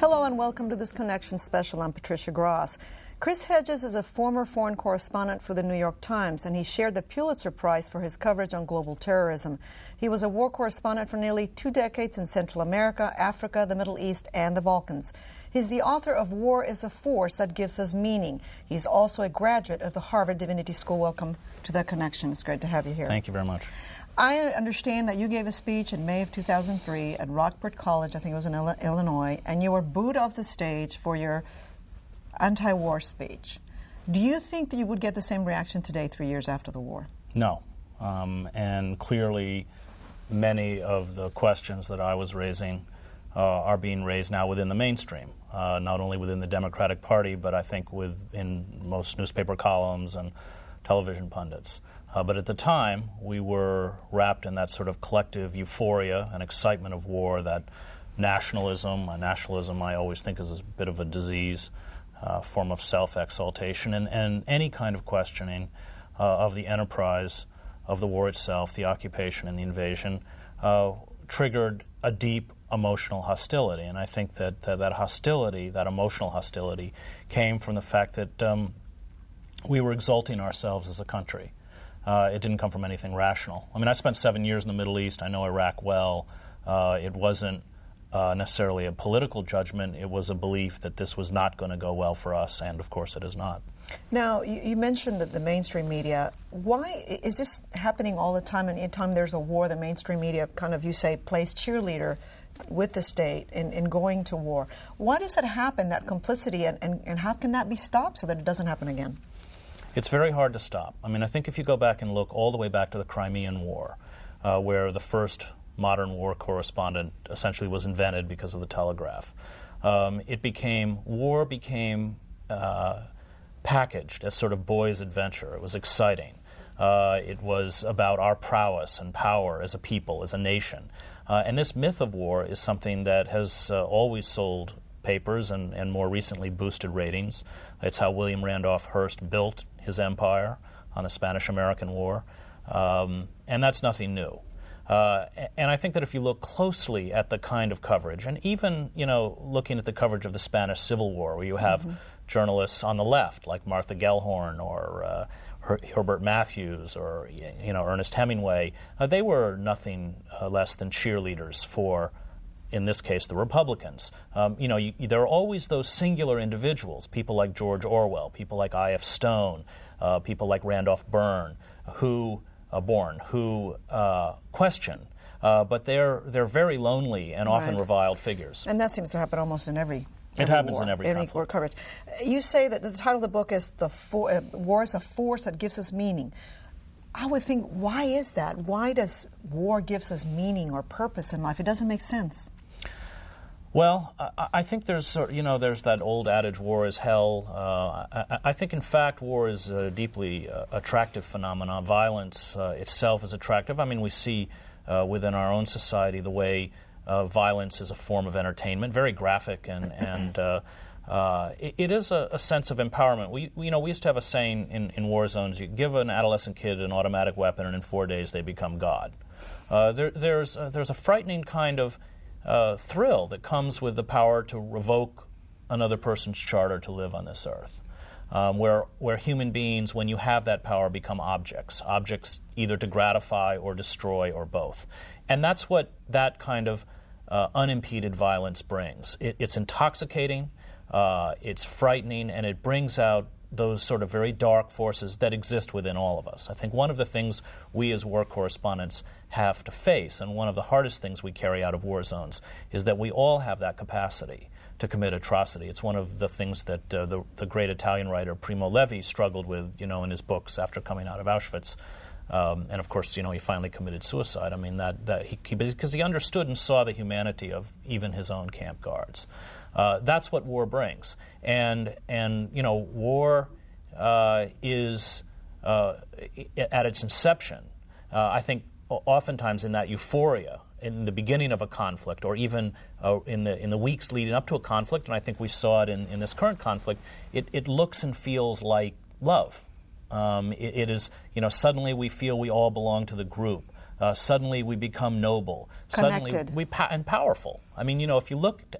Hello and welcome to this Connection special. I'm Patricia Gras. Chris Hedges is a former foreign correspondent for the New York Times, and he shared the Pulitzer Prize for his coverage on global terrorism. He was a war correspondent for nearly 2 decades in Central America, Africa, the Middle East, and the Balkans. He's the author of War is a Force That Gives Us Meaning. He's also a graduate of the Harvard Divinity School. Welcome to the Connection. It's great to have you here. Thank you very much. I understand that you gave a speech in May of 2003 at Rockport College, I think it was in Illinois, and you were booed off the stage for your anti-war speech. Do you think that you would get the same reaction today, 3 years after the war? No. And clearly, many of the questions that I was raising are being raised now within the mainstream, not only within the Democratic Party, but I think in most newspaper columns and television pundits. But at the time, we were wrapped in that sort of collective euphoria and excitement of war, that nationalism I always think is a bit of a disease, form of self-exaltation, and any kind of questioning of the enterprise of the war itself, the occupation and the invasion, triggered a deep emotional hostility. And I think that that hostility, that emotional hostility, came from the fact that we were exalting ourselves as a country. It didn't come from anything rational. I mean, I spent 7 years in the Middle East. I know Iraq well. It wasn't necessarily a political judgment. It was a belief that this was not going to go well for us, and of course it is not. Now, you mentioned that the mainstream media. Why is this happening all the time? And anytime there's a war, the mainstream media kind of, you say, plays cheerleader with the state in going to war. Why does that happen, that complicity, and how can that be stopped so that it doesn't happen again? It's very hard to stop. I mean, I think if you go back and look all the way back to the Crimean War, where the first modern war correspondent essentially was invented because of the telegraph, war became packaged as sort of boys' adventure. It was exciting. It was about our prowess and power as a people, as a nation. And this myth of war is something that has always sold papers and more recently boosted ratings. It's how William Randolph Hearst built his empire on the Spanish-American War, and that's nothing new. And I think that if you look closely at the kind of coverage, and even looking at the coverage of the Spanish Civil War, where you have journalists on the left like Martha Gellhorn or Herbert Matthews or Ernest Hemingway, they were nothing less than cheerleaders for, in this case, the Republicans. There are always those singular individuals, people like George Orwell, people like I.F. Stone, people like Randolph Bourne, who question, but they're very lonely and often reviled figures. And that seems to happen almost in every It happens war, in every conflict. War coverage. You say that the title of the book is War is a Force That Gives Us Meaning. I would think, why is that? Why does war gives us meaning or purpose in life? It doesn't make sense. Well, I think there's that old adage, war is hell. I think, in fact, war is a deeply attractive phenomenon. Violence itself is attractive. I mean, we see within our own society the way violence is a form of entertainment, very graphic, and it is a sense of empowerment. We used to have a saying in war zones: you give an adolescent kid an automatic weapon, and in 4 days they become God. There's a frightening kind of thrill that comes with the power to revoke another person's charter to live on this earth, where human beings, when you have that power, become objects either to gratify or destroy or both. And that's what that kind of unimpeded violence brings. It's intoxicating, it's frightening, and it brings out those sort of very dark forces that exist within all of us. I think one of the things we as war correspondents have to face, and one of the hardest things we carry out of war zones, is that we all have that capacity to commit atrocity. It's one of the things that the great Italian writer Primo Levi struggled with, in his books after coming out of Auschwitz. And of course, he finally committed suicide. I mean, because he understood and saw the humanity of even his own camp guards. That's what war brings. And war is, at its inception, I think oftentimes in that euphoria, in the beginning of a conflict, or even in the weeks leading up to a conflict, and I think we saw it in this current conflict, it looks and feels like love. It is, suddenly we feel we all belong to the group. Suddenly we become noble. Connected. Suddenly and powerful. I mean, if you looked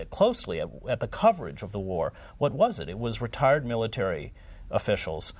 closely at the coverage of the war, what was it? It was retired military officials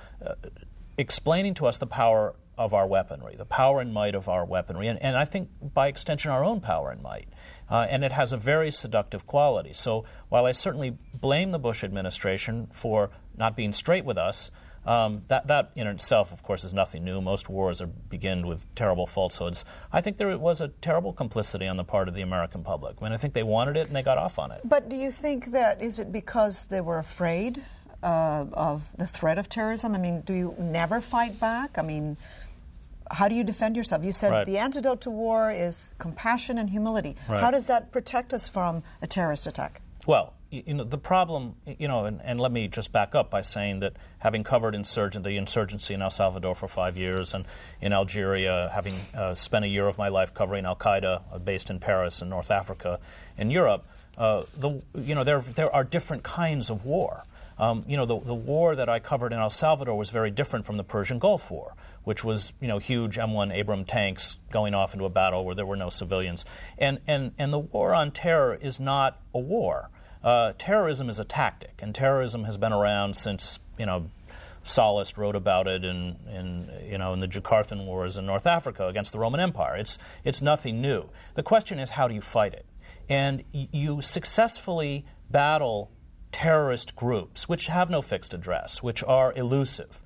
explaining to us the power of our weaponry, the power and might of our weaponry, and I think by extension our own power and might. And it has a very seductive quality. So while I certainly blame the Bush administration for not being straight with us, that in itself, of course, is nothing new. Most wars begin with terrible falsehoods. I think there was a terrible complicity on the part of the American public. I mean, I think they wanted it and they got off on it. But do you think is it because they were afraid of the threat of terrorism? I mean, do you never fight back? I mean, how do you defend yourself? You said the antidote to war is compassion and humility. Right. How does that protect us from a terrorist attack? Well, the problem, and let me just back up by saying that having covered the insurgency in El Salvador for 5 years, and in Algeria, having spent a year of my life covering Al-Qaeda, based in Paris and North Africa and Europe, there are different kinds of war. The war that I covered in El Salvador was very different from the Persian Gulf War, which was, huge M1 Abrams tanks going off into a battle where there were no civilians. And the war on terror is not a war. Terrorism is a tactic, and terrorism has been around since, Sallust wrote about it in the Jakartan Wars in North Africa against the Roman Empire. It's nothing new. The question is, how do you fight it? And you successfully battle terrorist groups, which have no fixed address, which are elusive,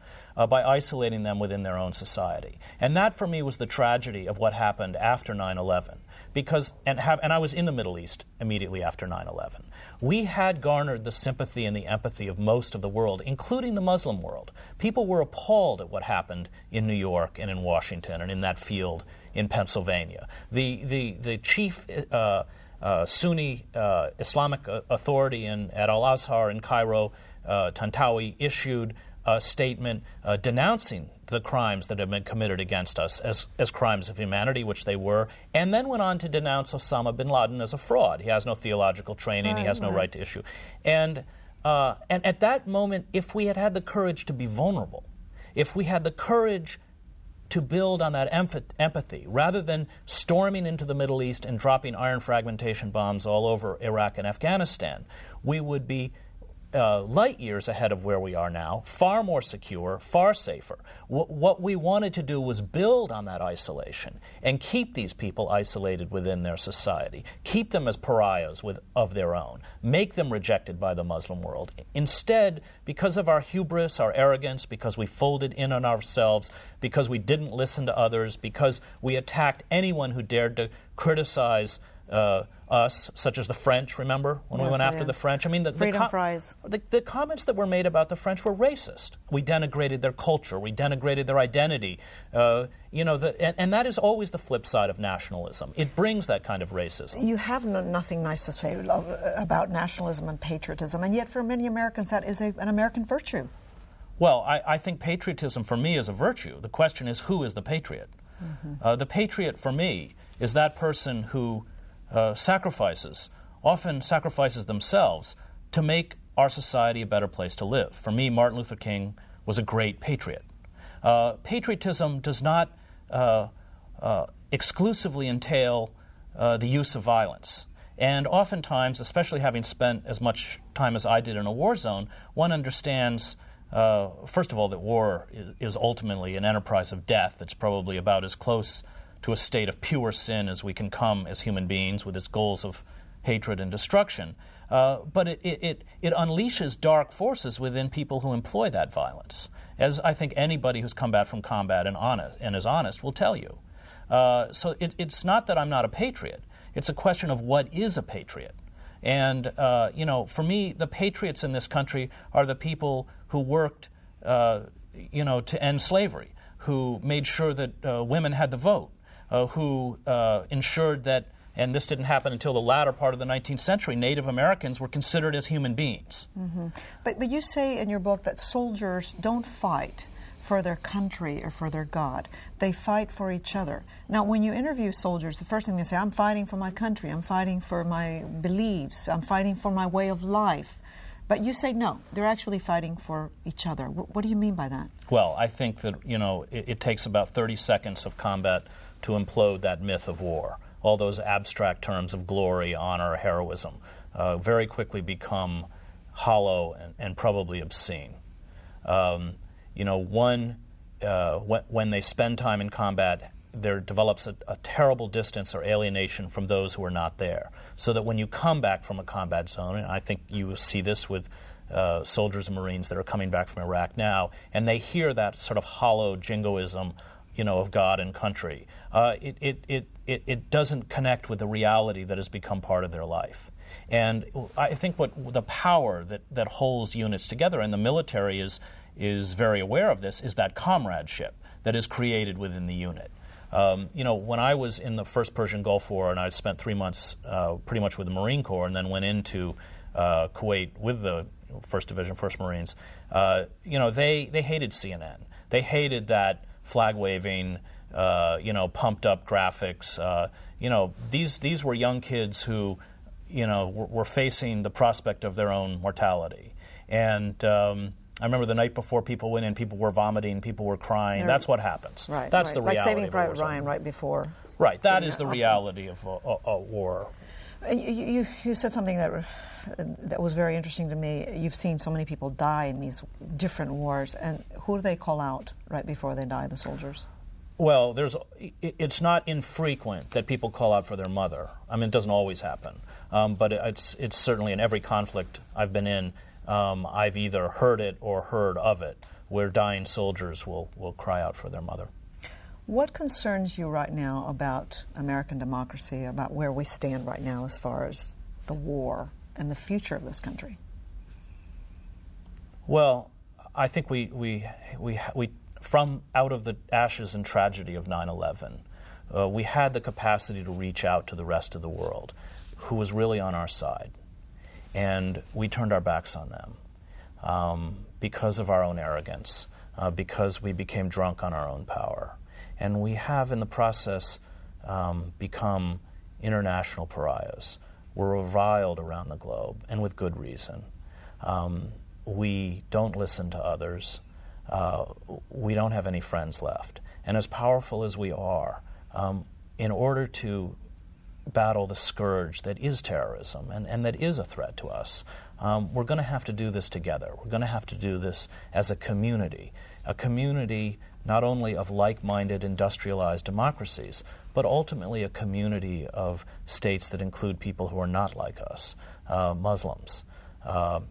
by isolating them within their own society. And that, for me, was the tragedy of what happened after 9/11. And I was in the Middle East immediately after 9/11. We had garnered the sympathy and the empathy of most of the world, including the Muslim world. People were appalled at what happened in New York and in Washington and in that field in Pennsylvania. The chief Sunni Islamic authority at Al-Azhar in Cairo, Tantawi, issued a statement denouncing the crimes that have been committed against us as crimes of humanity, which they were, and then went on to denounce Osama bin Laden as a fraud. He has no theological training. He has no right to issue. And at that moment, if we had had the courage to be vulnerable, if we had the courage to build on that empathy, rather than storming into the Middle East and dropping iron fragmentation bombs all over Iraq and Afghanistan, we would be light years ahead of where we are now, far more secure, far safer. What we wanted to do was build on that isolation and keep these people isolated within their society, keep them as pariahs of their own, make them rejected by the Muslim world. Instead, because of our hubris, our arrogance, because we folded in on ourselves, because we didn't listen to others, because we attacked anyone who dared to criticize us, such as the French, remember, when we went after the French? I mean, Freedom fries. The comments that were made about the French were racist. We denigrated their culture. We denigrated their identity. And that is always the flip side of nationalism. It brings that kind of racism. You have nothing nice to say about nationalism and patriotism, and yet for many Americans that is an American virtue. Well, I think patriotism for me is a virtue. The question is, who is the patriot? Mm-hmm. The patriot for me is that person who often sacrifices themselves to make our society a better place to live. For me, Martin Luther King was a great patriot. Patriotism does not exclusively entail the use of violence. And oftentimes, especially having spent as much time as I did in a war zone, one understands, first of all, that war is ultimately an enterprise of death. It's probably about as close to a state of pure sin as we can come as human beings, with its goals of hatred and destruction. But it unleashes dark forces within people who employ that violence, as I think anybody who's come back from combat and is honest will tell you. So it's not that I'm not a patriot. It's a question of what is a patriot. And, for me, the patriots in this country are the people who worked, to end slavery, who made sure that women had the vote, who ensured that, and this didn't happen until the latter part of the 19th century, Native Americans were considered as human beings. Mm-hmm. But you say in your book that soldiers don't fight for their country or for their God. They fight for each other. Now, when you interview soldiers, the first thing they say, I'm fighting for my country, I'm fighting for my beliefs, I'm fighting for my way of life. But you say no, they're actually fighting for each other. What do you mean by that? Well, I think that, it takes about 30 seconds of combat to implode that myth of war. All those abstract terms of glory, honor, heroism very quickly become hollow and probably obscene. When they spend time in combat, there develops a terrible distance or alienation from those who are not there. So that when you come back from a combat zone, and I think you see this with soldiers and Marines that are coming back from Iraq now, and they hear that sort of hollow jingoism, of God and country, it doesn't connect with the reality that has become part of their life. And I think what the power that holds units together, and the military is very aware of this, is that comradeship that is created within the unit. When I was in the first Persian Gulf War, and I spent 3 months pretty much with the Marine Corps, and then went into Kuwait with the 1st Division, 1st Marines, they hated CNN. They hated that flag-waving, pumped up graphics. These were young kids who, were facing the prospect of their own mortality. And I remember the night before people went in, people were vomiting, people were crying. That's what happens. Right, That's right. the reality. Like Saving of Private Ryan right before. Right, that is the reality of a war. You said something that was very interesting to me. You've seen so many people die in these different wars, and who do they call out right before they die, the soldiers? Well, it's not infrequent that people call out for their mother. I mean, it doesn't always happen, but it's certainly in every conflict I've been in, I've either heard it or heard of it, where dying soldiers will cry out for their mother. What concerns you right now about American democracy, about where we stand right now as far as the war and the future of this country? Well, I think we from out of the ashes and tragedy of 9/11, we had the capacity to reach out to the rest of the world, who was really on our side, and we turned our backs on them because of our own arrogance, because we became drunk on our own power. And we have, in the process, become international pariahs. We're reviled around the globe, and with good reason. We don't listen to others. We don't have any friends left. And as powerful as we are, in order to battle the scourge that is terrorism and that is a threat to us, we're going to have to do this together. We're going to have to do this as a community not only of like-minded industrialized democracies, but ultimately a community of states that include people who are not like us, Muslims,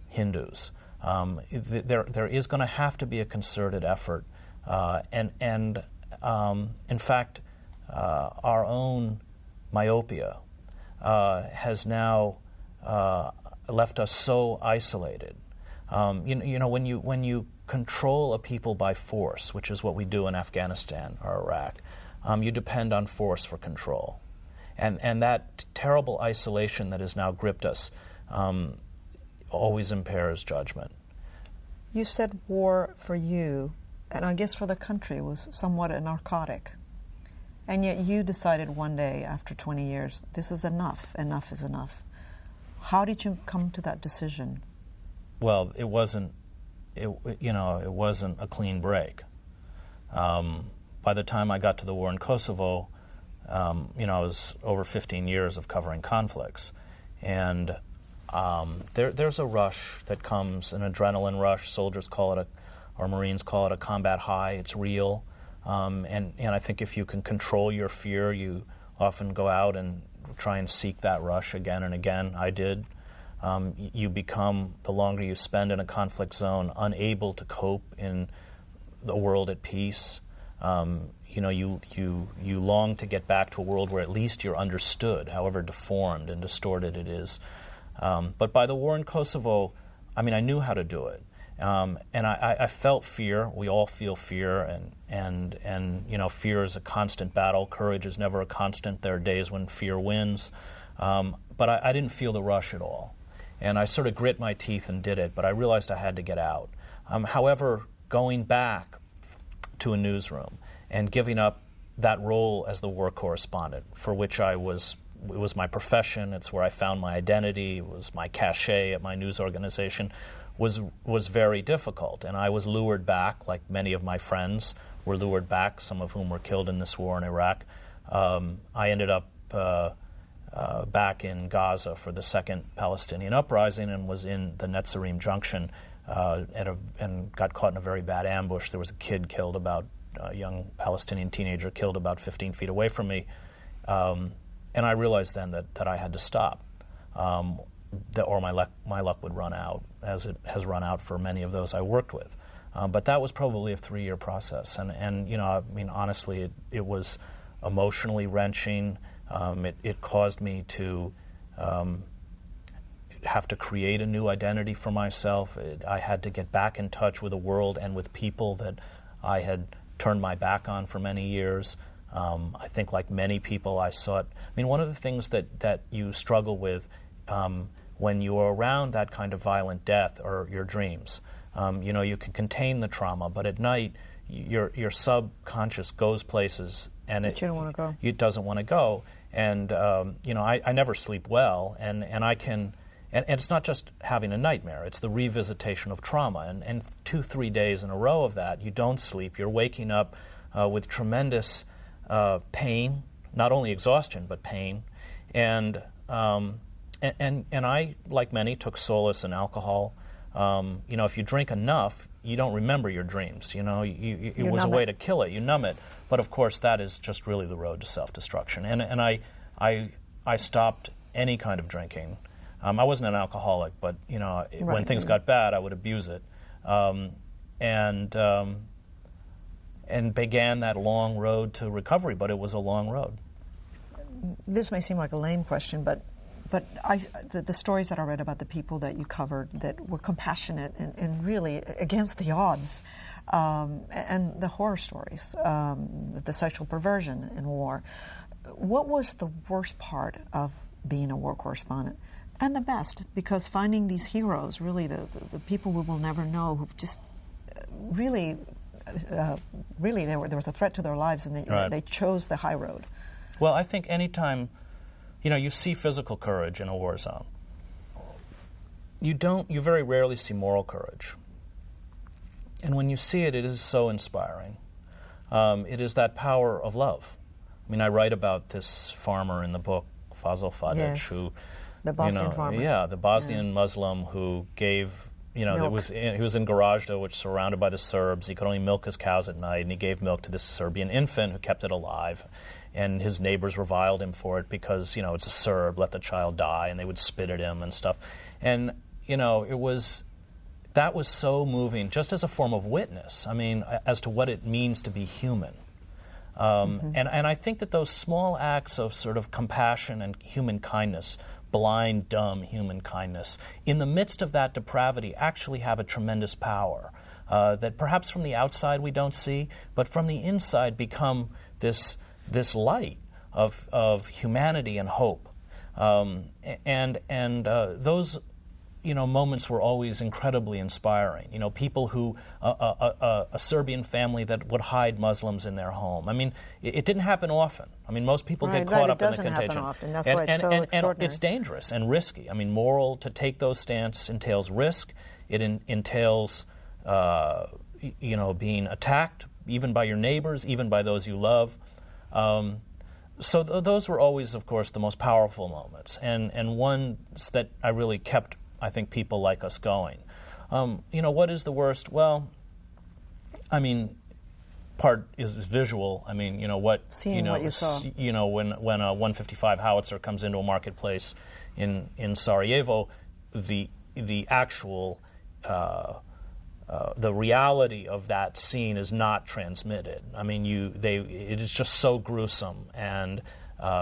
Hindus. There is going to have to be a concerted effort, and in fact, our own myopia has now left us so isolated. When you control a people by force, which is what we do in Afghanistan or Iraq, you depend on force for control. And that terrible isolation that has now gripped us always impairs judgment. You said war for you, and I guess for the country, was somewhat a narcotic. And yet you decided one day after 20 years, this is enough. Enough is enough. How did you come to that decision? Well, it wasn't a clean break. By the time I got to the war in Kosovo, it was over 15 years of covering conflicts. And there's a rush that comes, an adrenaline rush. Soldiers call it or Marines call it a combat high. It's real. And I think if you can control your fear, you often go out and try and seek that rush again and again. I did. You become, the longer you spend in a conflict zone, unable to cope in the world at peace. You long to get back to a world where at least you're understood, however deformed and distorted it is. But by the war in Kosovo, I knew how to do it. And I felt fear. We all feel fear, and fear is a constant battle. Courage is never a constant. There are days when fear wins. But I didn't feel the rush at all. And I sort of grit my teeth and did it, but I realized I had to get out. However, going back to a newsroom and giving up that role as the war correspondent, for which I was it was my profession. It's where I found my identity. It was my cachet at my news organization. Was very difficult, and I was lured back, like many of my friends were lured back, some of whom were killed in this war in Iraq. I ended up back in Gaza for the second Palestinian uprising and was in the Netzarim Junction and got caught in a very bad ambush. There was a kid killed a young Palestinian teenager killed about 15 feet away from me. And I realized then that I had to stop, or my luck would run out, as it has run out for many of those I worked with. But that was probably a 3-year process. And you know, I mean, honestly, it was emotionally wrenching. It caused me to have to create a new identity for myself. I had to get back in touch with the world and with people that I had turned my back on for many years. I think, like many people, I mean, one of the things that you struggle with when you are around that kind of violent death are your dreams. You know, you can contain the trauma, but at night, your subconscious goes places, and you don't want to go. It doesn't want to go. And you know, I never sleep well, and I can. And it's not just having a nightmare, it's the revisitation of trauma. And 2-3 days in a row of that, you don't sleep. You're waking up with tremendous pain, not only exhaustion, but pain. And I, like many, took solace in alcohol. You know, if you drink enough, you don't remember your dreams. You know, it was a way to kill it. You numb it. But of course, that is just really the road to self-destruction. And I stopped any kind of drinking. I wasn't an alcoholic, but you know, when things got bad, I would abuse it, and began that long road to recovery. But it was a long road. This may seem like a lame question, but the stories that I read about the people that you covered that were compassionate and really against the odds, and the horror stories, the sexual perversion in war. What was the worst part of being a war correspondent? And the best, because finding these heroes, really the people we will never know, who've just really there was a threat to their lives, and they chose the high road. Well, I think anytime, you know, you see physical courage in a war zone, you very rarely see moral courage. And when you see it, it is so inspiring. It is that power of love. I mean, I write about this farmer in the book, Fazl Fadej, who... The Bosnian farmer. Yeah, the Bosnian Muslim who gave, you know, he was in Gorazda, which is surrounded by the Serbs. He could only milk his cows at night, and he gave milk to this Serbian infant who kept it alive. And his neighbors reviled him for it because, you know, it's a Serb, let the child die, and they would spit at him and stuff. And, you know, that was so moving, just as a form of witness, I mean, as to what it means to be human. And I think that those small acts of sort of compassion and human kindness, blind, dumb human kindness, in the midst of that depravity actually have a tremendous power that perhaps from the outside we don't see, but from the inside become this light of humanity and hope. Those, you know, moments were always incredibly inspiring. You know, people who, a Serbian family that would hide Muslims in their home. I mean, it didn't happen often. I mean, most people get caught up in the contagion. It doesn't happen often. That's why it's so extraordinary. And it's dangerous and risky. I mean, to take those stances entails risk. It entails, you know, being attacked, even by your neighbors, even by those you love. So those were always, of course, the most powerful moments, and ones that I really kept, I think, people like us going. You know, what is the worst? Well, I mean, part is visual. I mean, you know, what you saw. You know, when a 155 howitzer comes into a marketplace in Sarajevo, the actual the reality of that scene is not transmitted. I mean, it is just so gruesome and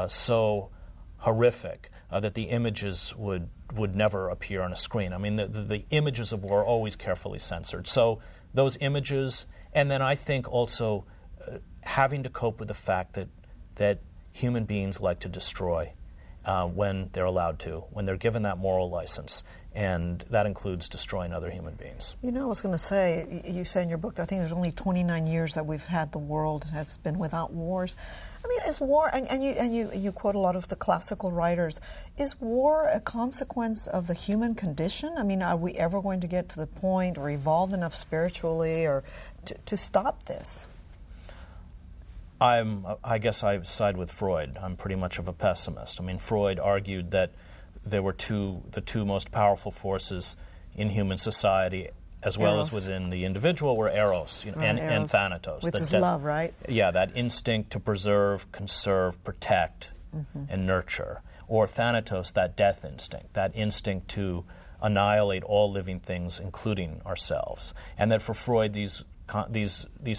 so horrific that the images would never appear on a screen. I mean, the images of war are always carefully censored. So those images, and then I think also having to cope with the fact that human beings like to destroy when they're allowed to, when they're given that moral license. And that includes destroying other human beings. You know, I was going to say, you say in your book, I think there's only 29 years that the world has been without wars. I mean, is war, and you quote a lot of the classical writers, is war a consequence of the human condition? I mean, are we ever going to get to the point or evolve enough spiritually or to stop this? I guess I side with Freud. I'm pretty much of a pessimist. I mean, Freud argued that there were the two most powerful forces in human society, as well as within the individual, were eros, and thanatos. Which is love, right? Yeah, that instinct to preserve, conserve, protect, and nurture. Or thanatos, that death instinct, that instinct to annihilate all living things, including ourselves. And that for Freud, these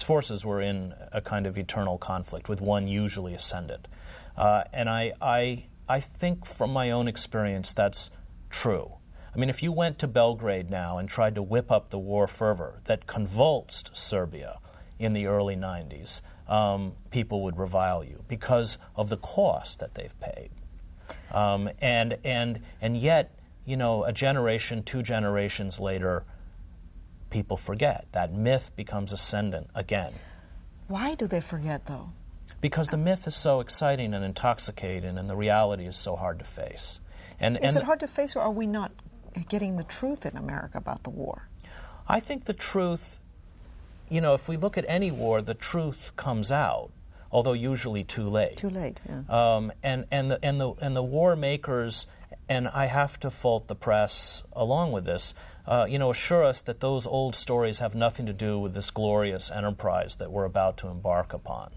forces were in a kind of eternal conflict, with one usually ascendant. And I think from my own experience that's true. I mean, if you went to Belgrade now and tried to whip up the war fervor that convulsed Serbia in the early 90s, people would revile you because of the cost that they've paid. And yet, a generation, 2 generations later, people forget. That myth becomes ascendant again. Why do they forget, though? Because the myth is so exciting and intoxicating, and the reality is so hard to face. Is it hard to face, or are we not getting the truth in America about the war? I think the truth, if we look at any war, the truth comes out, although usually too late. Too late, yeah. And the war makers, and I have to fault the press along with this, assure us that those old stories have nothing to do with this glorious enterprise that we're about to embark upon.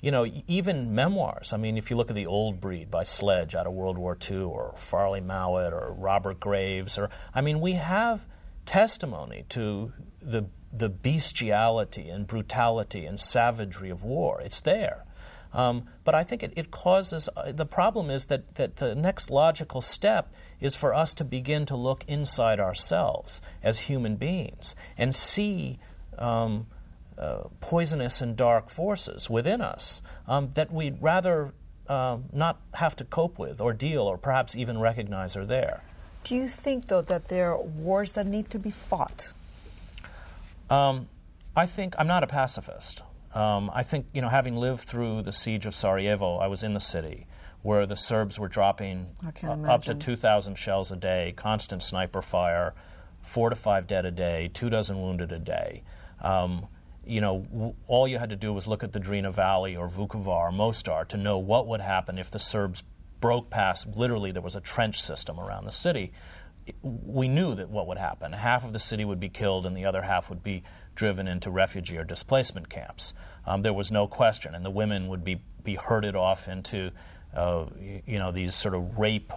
Even memoirs. I mean, if you look at The Old Breed by Sledge out of World War II, or Farley Mowat, or Robert Graves, we have testimony to the bestiality and brutality and savagery of war. It's there. But I think it causes, the problem is that the next logical step is for us to begin to look inside ourselves as human beings and see poisonous and dark forces within us that we'd rather not have to cope with or deal or perhaps even recognize are there. Do you think, though, that there are wars that need to be fought? I think, I'm not a pacifist. I think, having lived through the siege of Sarajevo, I was in the city where the Serbs were dropping up to 2,000 shells a day, constant sniper fire, 4 to 5 dead a day, 24 wounded a day. All you had to do was look at the Drina Valley or Vukovar or Mostar to know what would happen if the Serbs broke past, literally there was a trench system around the city. We knew that what would happen. Half of the city would be killed and the other half would be driven into refugee or displacement camps. There was no question, and the women would be herded off into these sort of rape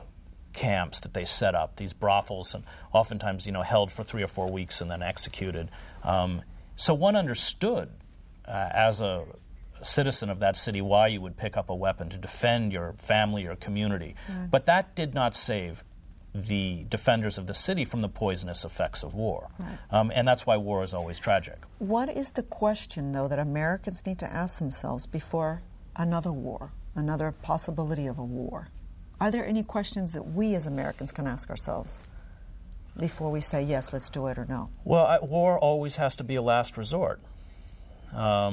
camps that they set up, these brothels, and oftentimes held for 3 or 4 weeks and then executed. So one understood as a citizen of that city why you would pick up a weapon to defend your family or community. Mm. But that did not save the defenders of the city from the poisonous effects of war. Right. And that's why war is always tragic. What is the question, though, that Americans need to ask themselves before another war, another possibility of a war? Are there any questions that we as Americans can ask ourselves before we say, yes, let's do it, or no? Well, war always has to be a last resort. I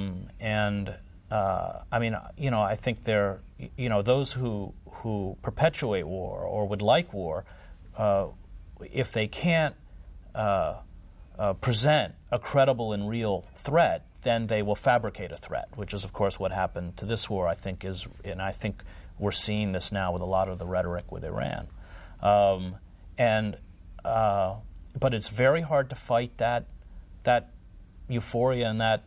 think those who perpetuate war or would like war, if they can't present a credible and real threat, then they will fabricate a threat, which is, of course, what happened to this war, I think we're seeing this now with a lot of the rhetoric with Iran. But it's very hard to fight that euphoria and that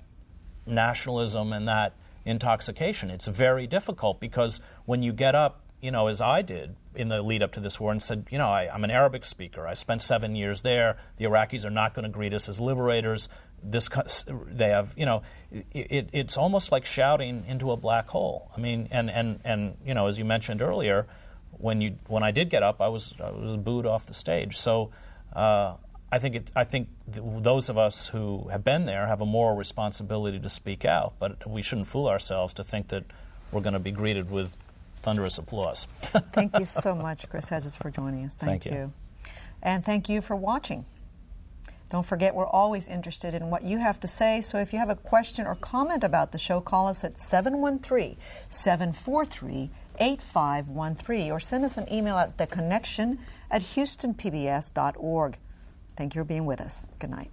nationalism and that intoxication. It's very difficult because when you get up, as I did in the lead up to this war and said, I'm an Arabic speaker. I spent 7 years there. The Iraqis are not going to greet us as liberators. They have, it's almost like shouting into a black hole. I mean, and as you mentioned earlier, when I did get up, I was booed off the stage. So I think those of us who have been there have a moral responsibility to speak out, but we shouldn't fool ourselves to think that we're going to be greeted with thunderous applause. Thank you so much, Chris Hedges, for joining us. Thank you. And thank you for watching. Don't forget, we're always interested in what you have to say, so if you have a question or comment about the show, call us at 713-743-8513 or send us an email at theconnection@houstonpbs.org. Thank you for being with us. Good night.